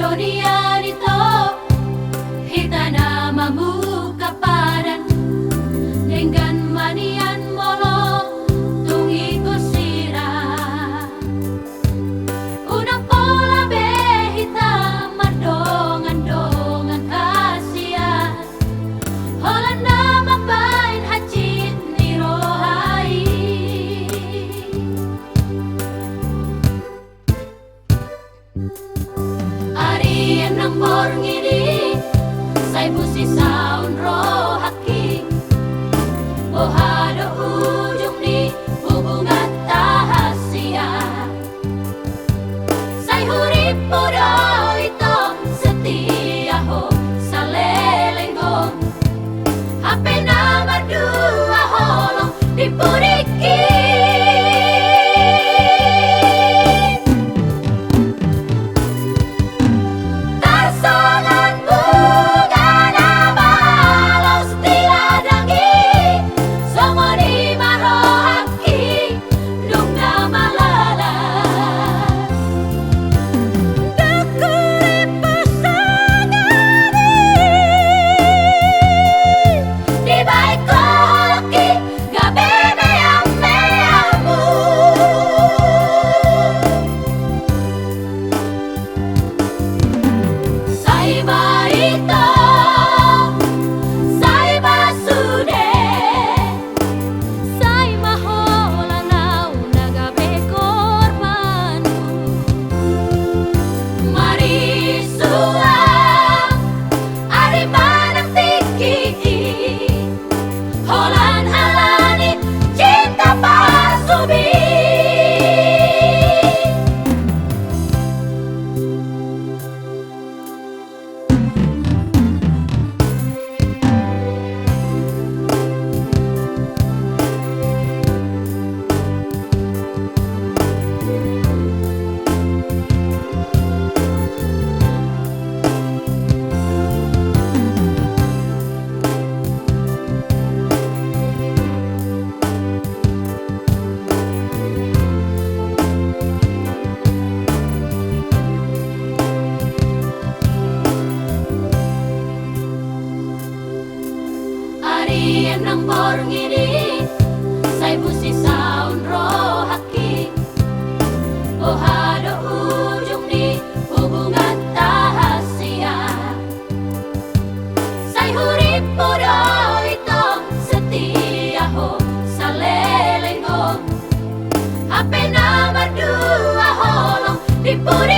dunia dito hitana mamuka padan dengan manian molo tungi kusira unang pola be hitam madongan kasihan Holanda mabain hacit ni rohai Arian ng borngiri say busi saun rohaki Bohado ujung di hubungan tahasia Say hurip podo ito setia ho sa lelenggong Hape na berdua holong dipuriki Arian ng borngiri say busi saun rohaki Bohado ujung di hubungan tahasia Say hurip podo ito setia ho sa lelenggong Hape na berdua holong dipuri